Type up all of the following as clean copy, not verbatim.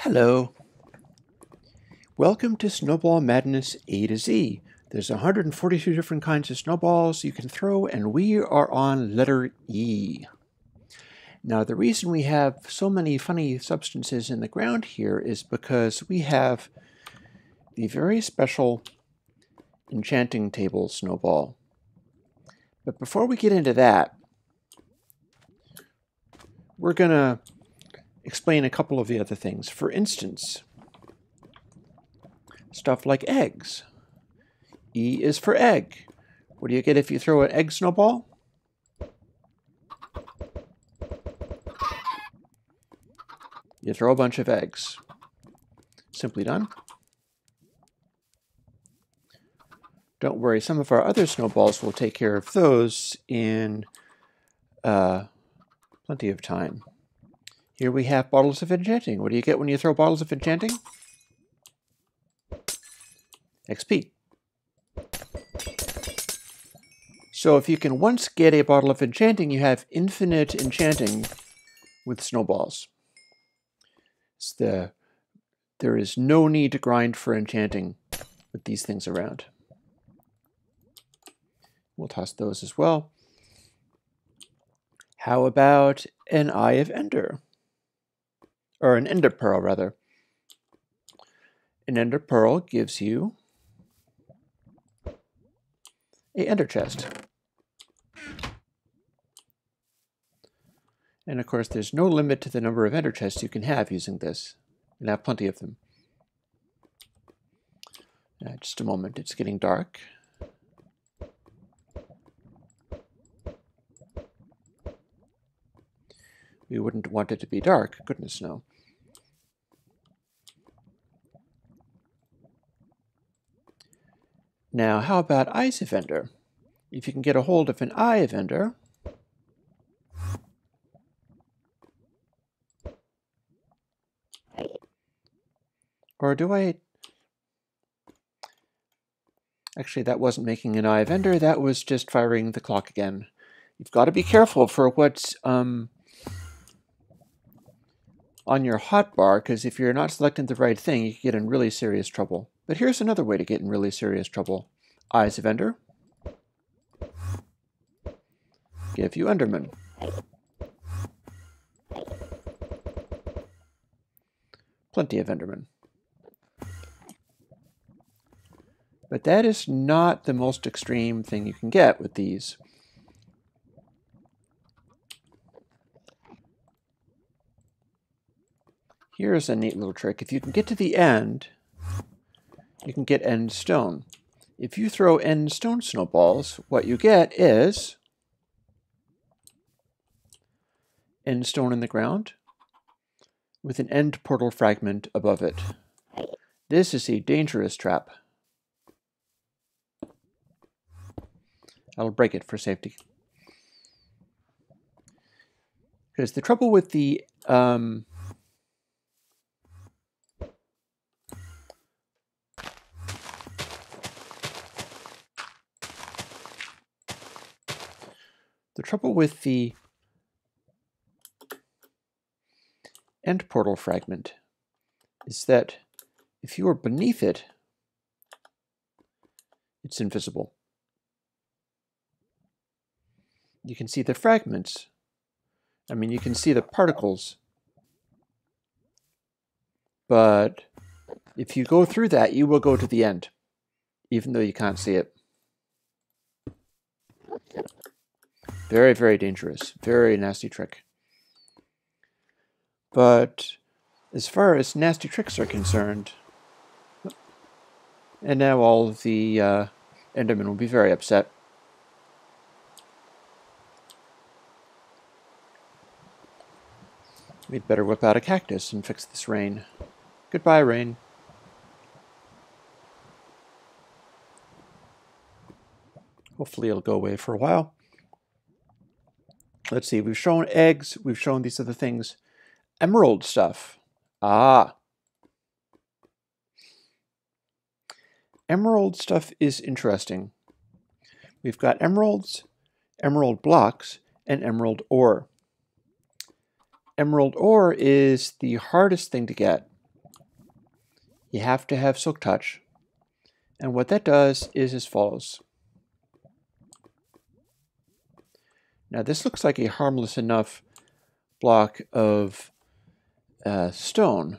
Hello. Welcome to Snowball Madness A to Z. There's 142 different kinds of snowballs you can throw, and we are on letter E. Now, the reason we have so many funny substances in the ground here is because we have the very special Enchanting table snowball. But before we get into that, we're going to explain a couple of the other things. For instance, stuff like eggs. E is for egg. What do you get if you throw an egg snowball? You throw a bunch of eggs. Simply done. Don't worry, some of our other snowballs will take care of those in plenty of time. Here we have bottles of Enchanting. What do you get when you throw bottles of Enchanting? XP. So if you can once get a bottle of Enchanting, you have infinite Enchanting with snowballs. There is no need to grind for Enchanting with these things around. We'll toss those as well. How about an Eye of Ender? Or an Ender Pearl, rather. An Ender Pearl gives you a Ender chest. And of course, there's no limit to the number of Ender chests you can have using this. You can have plenty of them. Just a moment, it's getting dark. We wouldn't want it to be dark, goodness no. Now, how about Eyes of Ender? If you can get a hold of an Eye of Ender, or do I... Actually, that wasn't making an Eye of Ender, that was just firing the clock again. You've got to be careful for what's on your hotbar, because if you're not selecting the right thing, you can get in really serious trouble. But here's another way to get in really serious trouble. Eyes of Ender give you Enderman. Plenty of Enderman. But that is not the most extreme thing you can get with these. Here's a neat little trick. If you can get to the end, you can get end stone. If you throw end stone snowballs, what you get is end stone in the ground with an end portal fragment above it. This is a dangerous trap. I'll break it for safety. Because the trouble with the end portal fragment is that if you are beneath it, it's invisible. You can see the fragments. I mean, you can see the particles. But if you go through that, you will go to the end, even though you can't see it. Very, very dangerous. Very nasty trick. But as far as nasty tricks are concerned, and now all of the Endermen will be very upset. We'd better whip out a cactus and fix this rain. Goodbye, rain. Hopefully it'll go away for a while. Let's see, we've shown eggs, we've shown these other things. Emerald stuff. Ah. Emerald stuff is interesting. We've got emeralds, emerald blocks, and emerald ore. Emerald ore is the hardest thing to get. you have to have Silk Touch. And what that does is as follows. Now this looks like a harmless enough block of stone,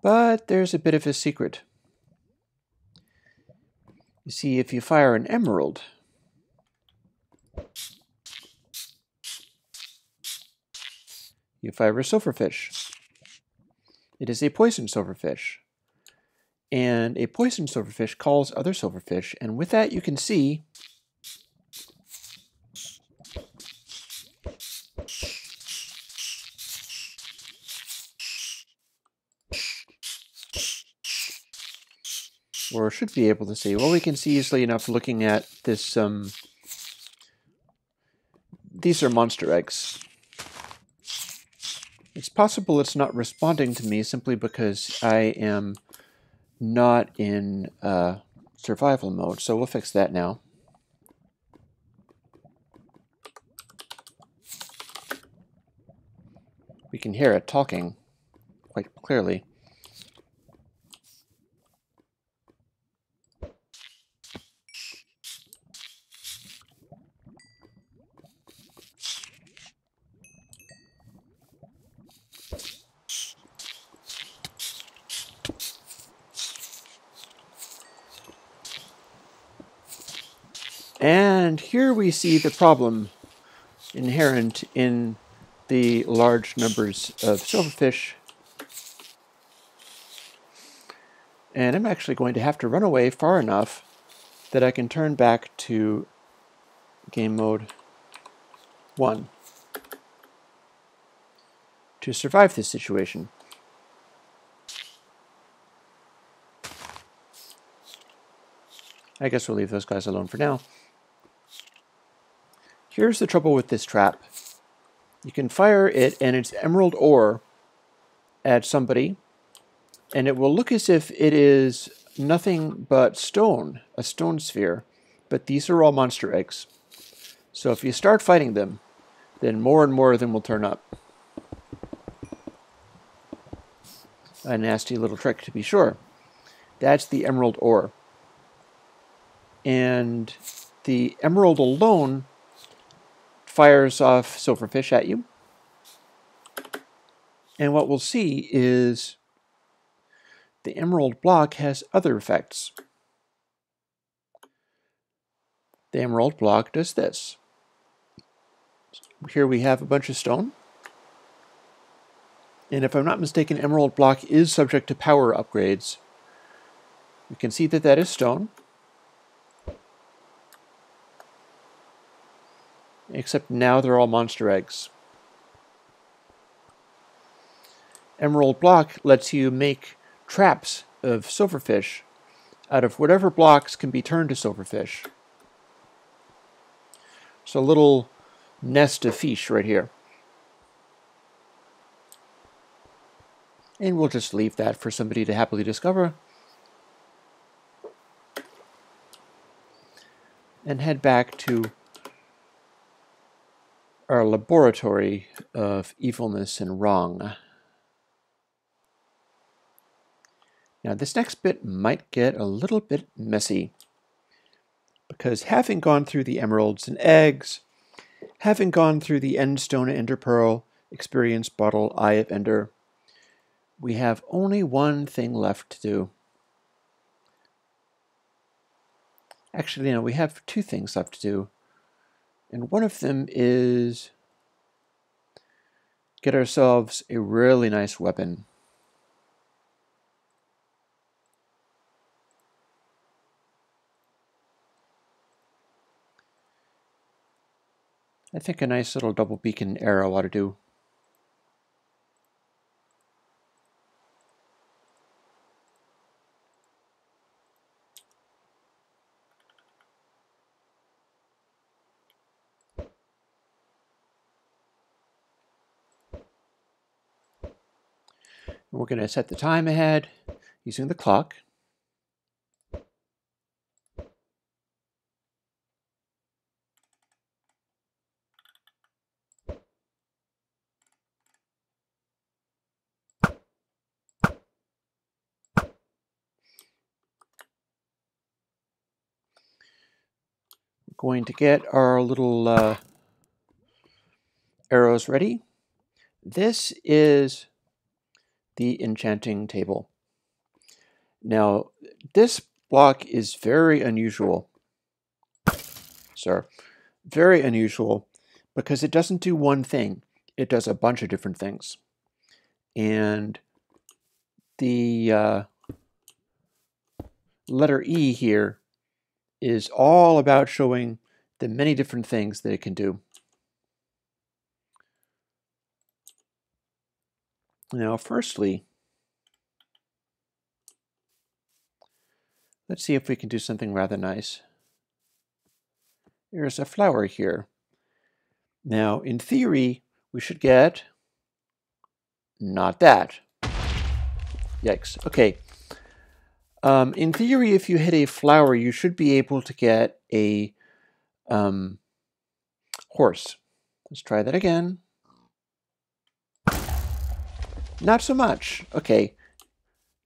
but there's a bit of a secret. You see, if you fire an emerald, you fire a silverfish. It is a poison silverfish. And a poison silverfish calls other silverfish, and with that you can see or should be able to see. Well, we can see easily enough looking at this. These are monster eggs. It's possible it's not responding to me simply because I am not in survival mode, so we'll fix that now. We can hear it talking quite clearly. And here we see the problem inherent in the large numbers of silverfish. And I'm actually going to have to run away far enough that I can turn back to game mode 1 to survive this situation. I guess we'll leave those guys alone for now. Here's the trouble with this trap. You can fire it and its emerald ore at somebody, and it will look as if it is nothing but stone, a stone sphere, but these are all monster eggs. So if you start fighting them, then more and more of them will turn up. A nasty little trick to be sure. That's the emerald ore. And the emerald alone fires off silverfish at you. And what we'll see is the emerald block has other effects. The emerald block does this. Here we have a bunch of stone. And if I'm not mistaken, emerald block is subject to power upgrades. You can see that that is stone. Except now they're all monster eggs. Emerald block lets you make traps of silverfish out of whatever blocks can be turned to silverfish. So a little nest of fish right here. And we'll just leave that for somebody to happily discover. And head back to our laboratory of evilness and wrong. Now this next bit might get a little bit messy, because having gone through the emeralds and eggs, having gone through the Endstone and Ender Pearl, Experience Bottle, Eye of Ender, we have only one thing left to do. Actually, no, we have two things left to do. And one of them is get ourselves a really nice weapon. I think a nice little double beacon arrow ought to do. We're going to set the time ahead using the clock. going to get our little arrows ready. This is the enchanting table. Now, this block is very unusual, sir. Very unusual because it doesn't do one thing. It does a bunch of different things. And the letter E here is all about showing the many different things that it can do. Now, firstly, let's see if we can do something rather nice. There's a flower here. Now, in theory, we should get not that. Yikes. Okay. In theory, if you hit a flower, you should be able to get a horse. Let's try that again. Not so much. Okay.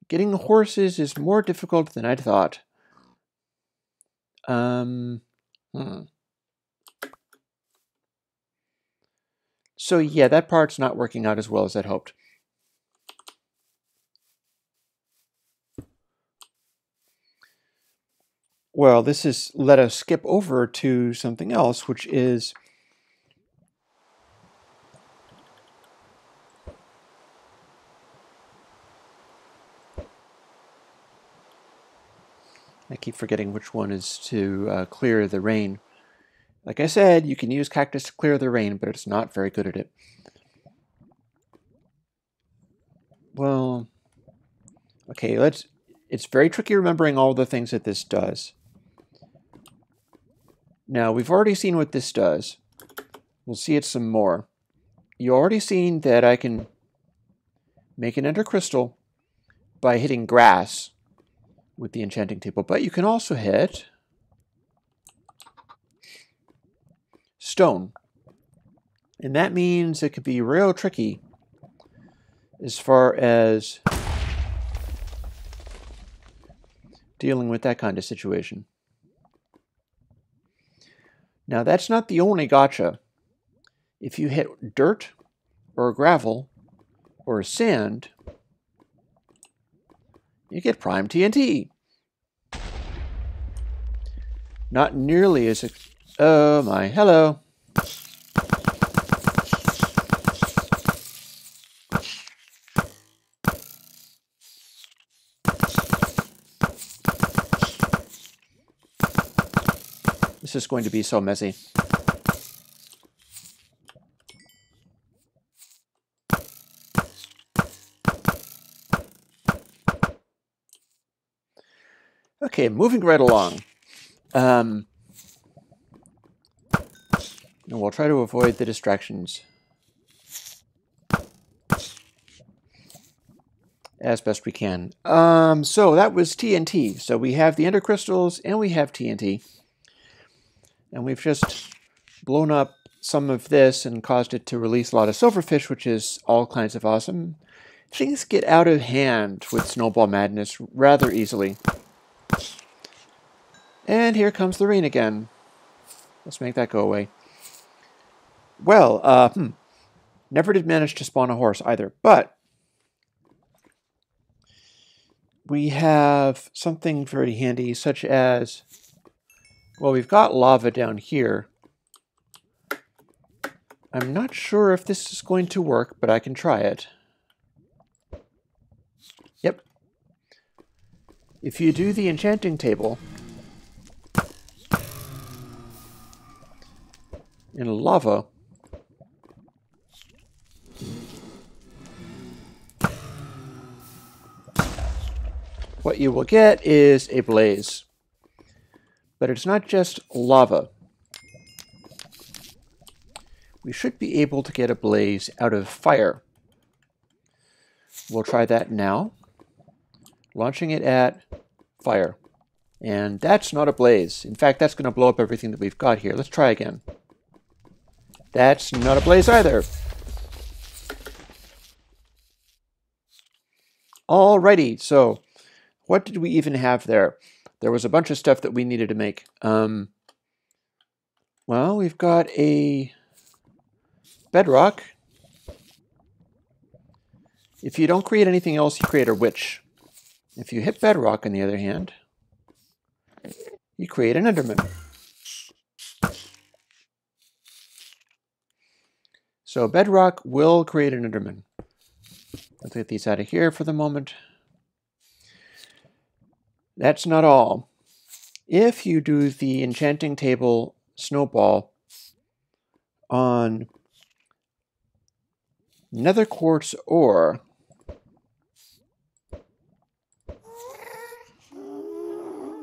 Getting horses is more difficult than I'd thought. So yeah, that part's not working out as well as I'd hoped. Well, this has let us skip over to something else, which is I keep forgetting which one is to clear the rain. Like I said, you can use cactus to clear the rain, but it's not very good at it. Well, okay, it's very tricky remembering all the things that this does. Now, we've already seen what this does. We'll see it some more. You've already seen that I can make an ender crystal by hitting grass with the enchanting table, but you can also hit stone. And that means it could be real tricky as far as dealing with that kind of situation. Now, that's not the only gotcha. If you hit dirt or gravel or sand, you get prime TNT. Not nearly as... Oh my, hello. This is going to be so messy. Okay, moving right along. And we'll try to avoid the distractions as best we can. So that was TNT. So we have the ender crystals and we have TNT. And we've just blown up some of this and caused it to release a lot of silverfish, which is all kinds of awesome. Things get out of hand with Snowball Madness rather easily. And here comes the rain again. Let's make that go away. Well, never did manage to spawn a horse either, but we have something very handy, such as, well, we've got lava down here. I'm not sure if this is going to work, but I can try it. Yep. If you do the enchanting table in lava, what you will get is a blaze. But it's not just lava. We should be able to get a blaze out of fire. We'll try that now. Launching it at fire. And that's not a blaze. In fact, that's going to blow up everything that we've got here. Let's try again. That's not a blaze either. Alrighty, so what did we even have there? There was a bunch of stuff that we needed to make. Well, we've got a bedrock. If you don't create anything else, you create a witch. If you hit bedrock, on the other hand, you create an enderman. So bedrock will create an enderman. Let's get these out of here for the moment. That's not all. If you do the enchanting table snowball on nether quartz ore,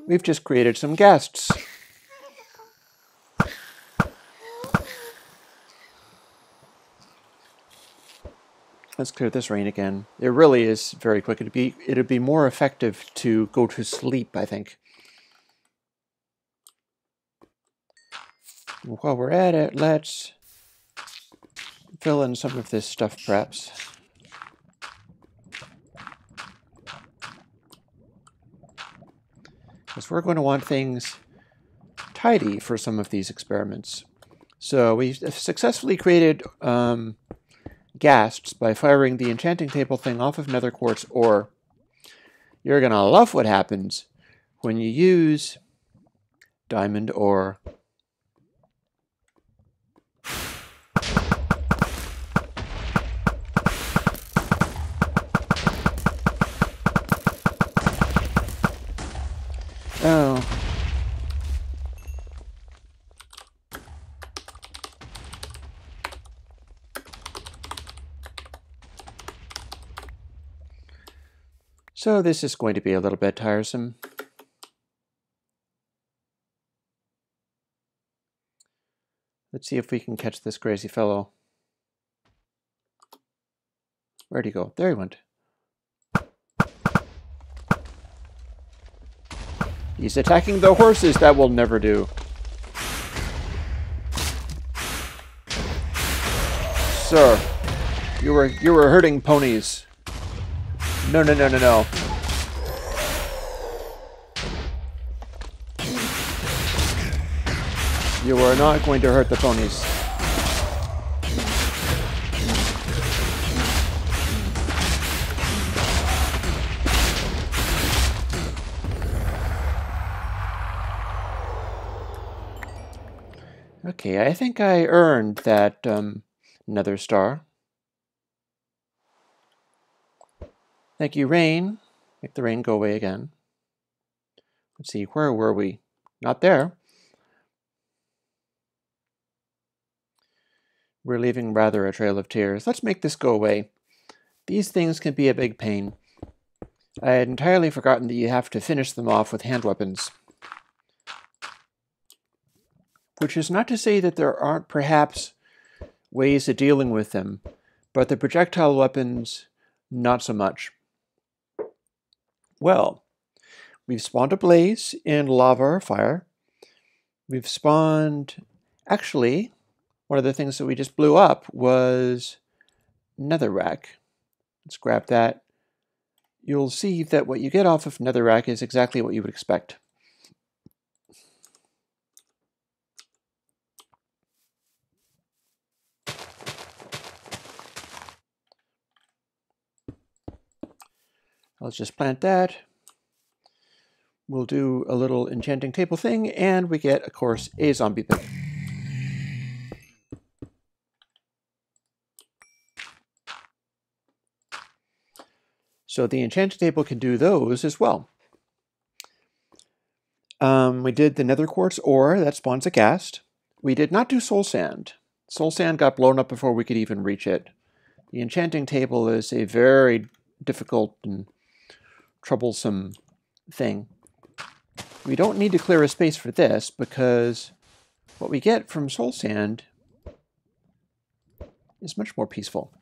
we've just created some ghasts. Let's clear this rain again. It really is very quick. It'd be more effective to go to sleep, I think. While we're at it, let's fill in some of this stuff, perhaps. Because we're going to want things tidy for some of these experiments. So we successfully created ghasts by firing the enchanting table thing off of nether quartz ore. You're going to love what happens when you use diamond ore. Oh. So this is going to be a little bit tiresome. Let's see if we can catch this crazy fellow. Where'd he go? There he went. He's attacking the horses. That will never do. Sir, you were hurting ponies. No, no, no, no, no. You are not going to hurt the ponies. Okay, I think I earned that nether star. Thank you, rain. Make the rain go away again. Let's see, where were we? Not there. We're leaving rather a trail of tears. Let's make this go away. These things can be a big pain. I had entirely forgotten that you have to finish them off with hand weapons. Which is not to say that there aren't perhaps ways of dealing with them, but the projectile weapons, not so much. Well, we've spawned a blaze in lava or fire. We've spawned, actually, one of the things that we just blew up was netherrack. Let's grab that. You'll see that what you get off of netherrack is exactly what you would expect. Let's just plant that. We'll do a little enchanting table thing, and we get, of course, a zombie pig. So the enchanting table can do those as well. We did the nether quartz ore, that spawns a ghast. We did not do soul sand. Soul sand got blown up before we could even reach it. The enchanting table is a very difficult and troublesome thing. We don't need to clear a space for this because what we get from soul sand is much more peaceful.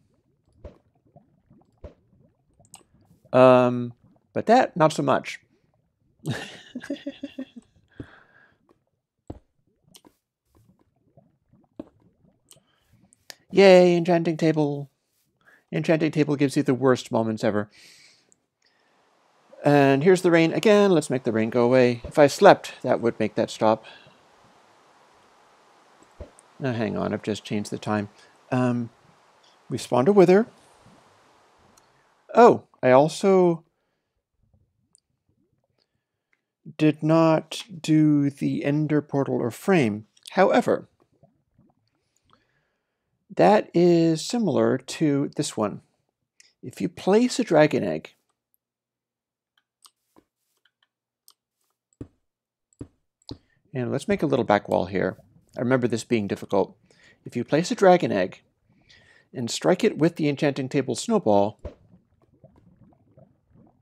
But that, not so much. Yay, enchanting table. Enchanting table gives you the worst moments ever. And here's the rain again. Let's make the rain go away. If I slept, that would make that stop. Now hang on, I've just changed the time. We spawned a wither. Oh, I also did not do the ender portal or frame. However, that is similar to this one. If you place a dragon egg, and let's make a little back wall here. I remember this being difficult. If you place a dragon egg and strike it with the enchanting table snowball,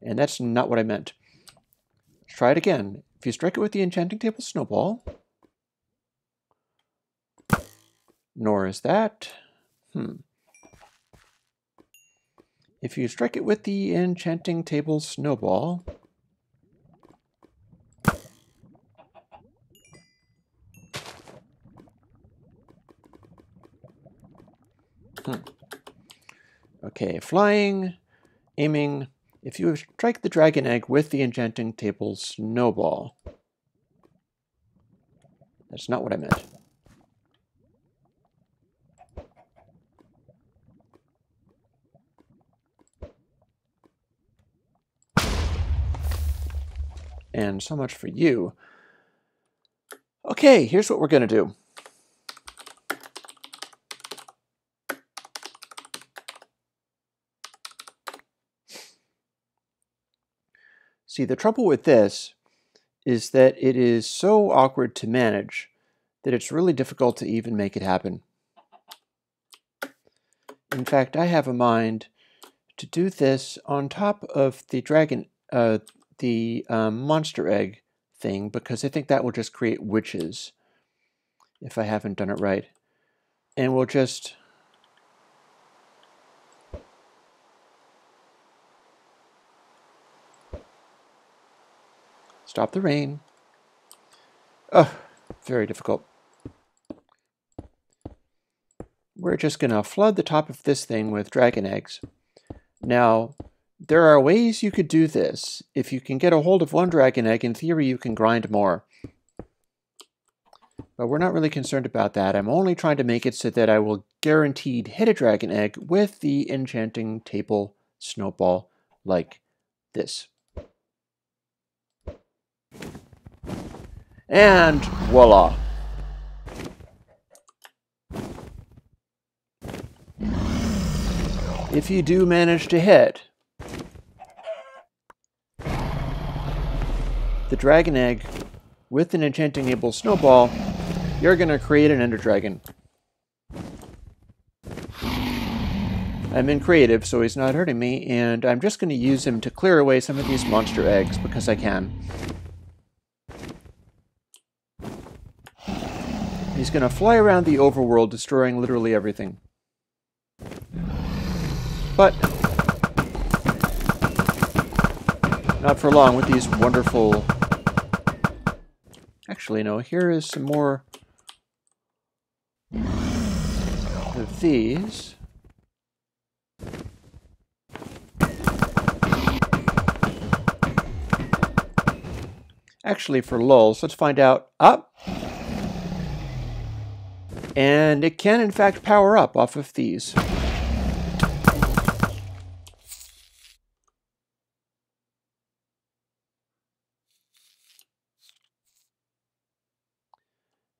and that's not what I meant. Let's try it again. If you strike it with the enchanting table snowball, nor is that. If you strike it with the enchanting table snowball, Okay, flying, aiming. If you strike the dragon egg with the enchanting table snowball, that's not what I meant. And so much for you. Okay, here's what we're going to do. See, the trouble with this is that it is so awkward to manage that it's really difficult to even make it happen. In fact, I have a mind to do this on top of the monster egg thing, because I think that will just create witches if I haven't done it right. And we'll just stop the rain. Oh, very difficult. We're just going to flood the top of this thing with dragon eggs. Now, there are ways you could do this. If you can get a hold of one dragon egg, in theory you can grind more. But we're not really concerned about that. I'm only trying to make it so that I will guaranteed hit a dragon egg with the enchanting table snowball like this. And voila! If you do manage to hit the dragon egg with an enchanting table snowball, you're going to create an ender dragon. I'm in creative, so he's not hurting me, and I'm just going to use him to clear away some of these monster eggs because I can. He's going to fly around the overworld, destroying literally everything. But not for long with these wonderful... Actually, no, here is some more of these. Actually, for lulz, let's find out. Up! And it can, in fact, power up off of these.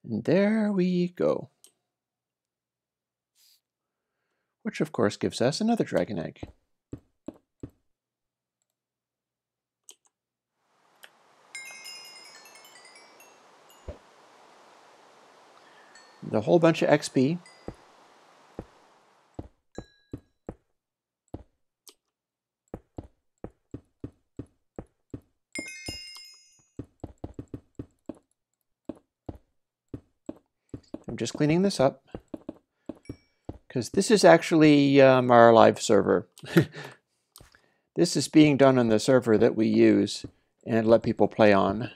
And there we go. Which, of course, gives us another dragon egg. A whole bunch of XP. I'm just cleaning this up because this is actually our live server. This is being done on the server that we use and let people play on.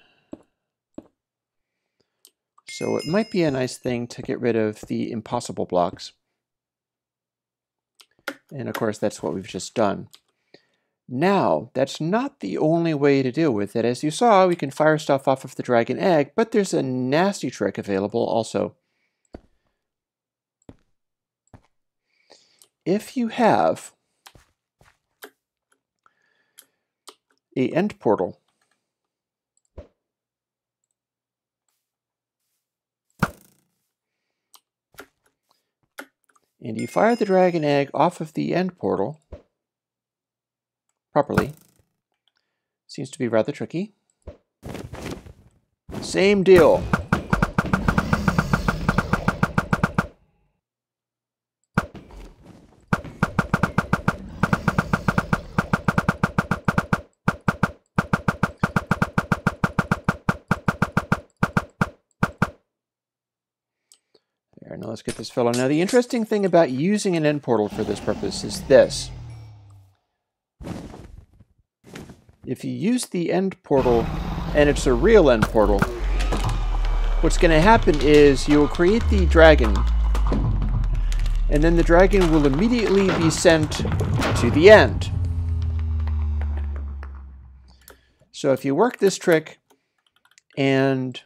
So it might be a nice thing to get rid of the impossible blocks. And of course, that's what we've just done. Now, that's not the only way to deal with it. As you saw, we can fire stuff off of the dragon egg, but there's a nasty trick available also. if you have a end portal, and you fire the dragon egg off of the end portal properly, seems to be rather tricky. Same deal. There, now let's get this fellow. Now the interesting thing about using an end portal for this purpose is this. If you use the end portal, and it's a real end portal, what's going to happen is you will create the dragon, and then the dragon will immediately be sent to the end. So if you work this trick, and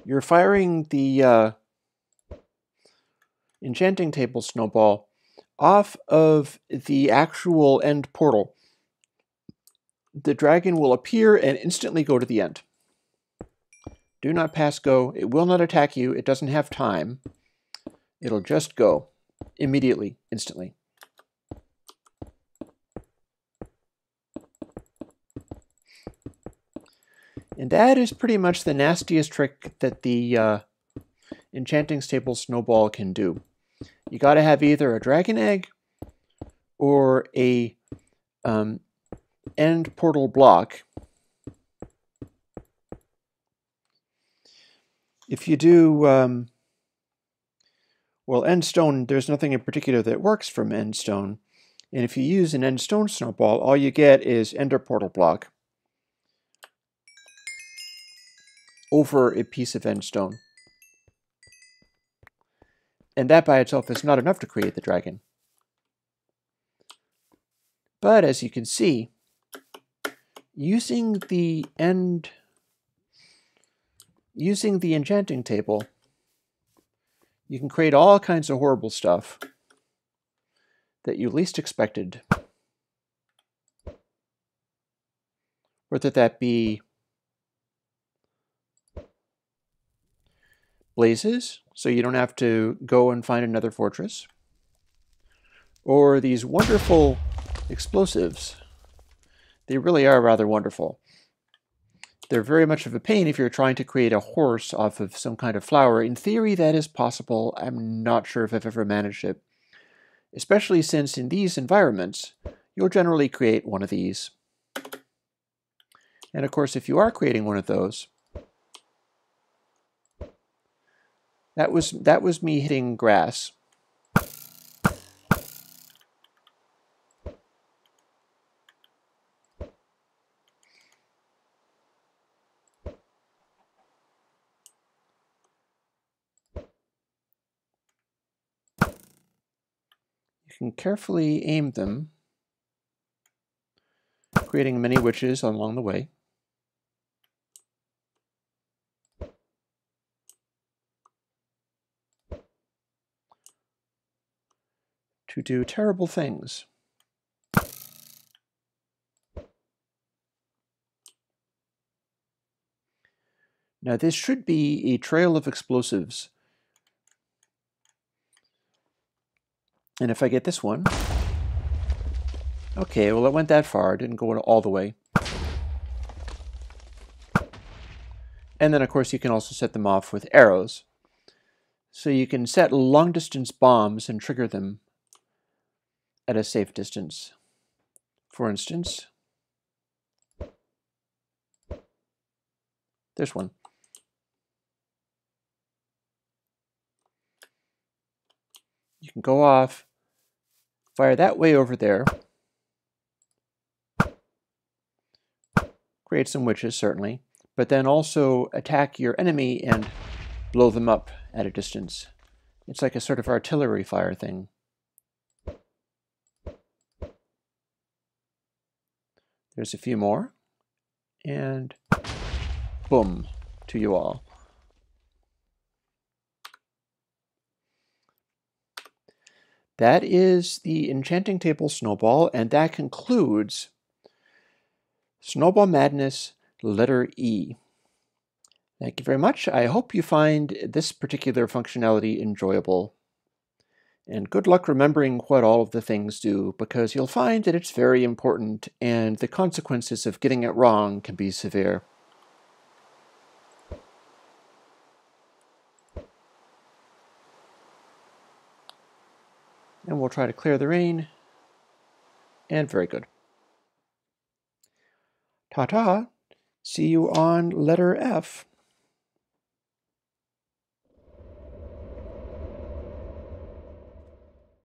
you're firing the enchanting table snowball off of the actual end portal, the dragon will appear and instantly go to the end. Do not pass go. It will not attack you. It doesn't have time. It'll just go immediately, instantly. And that is pretty much the nastiest trick that the enchanting table snowball can do. You got to have either a dragon egg or a end portal block. If you do, well, end stone, there's nothing in particular that works from end stone. And if you use an end stone snowball, all you get is ender portal block over a piece of end stone. And that by itself is not enough to create the dragon. But as you can see, using the enchanting table, you can create all kinds of horrible stuff that you least expected. Whether that be blazes, so you don't have to go and find another fortress, or these wonderful explosives. They really are rather wonderful. They're very much of a pain if you're trying to create a horse off of some kind of flower. In theory, that is possible. I'm not sure if I've ever managed it, especially since in these environments, you'll generally create one of these. And of course, if you are creating one of those, that was me hitting grass. You can carefully aim them, creating many witches along the way. To do terrible things. Now this should be a trail of explosives. And if I get this one, okay, well it went that far, it didn't go all the way. And then of course you can also set them off with arrows. So you can set long distance bombs and trigger them at a safe distance. For instance, there's one. You can go off, fire that way over there, create some witches certainly, but then also attack your enemy and blow them up at a distance. It's like a sort of artillery fire thing. There's a few more, and boom, to you all. That is the Enchanting Table Snowball, and that concludes Snowball Madness letter E. Thank you very much. I hope you find this particular functionality enjoyable. And good luck remembering what all of the things do, because you'll find that it's very important, and the consequences of getting it wrong can be severe. And we'll try to clear the rain. And very good. Ta-ta. See you on letter F.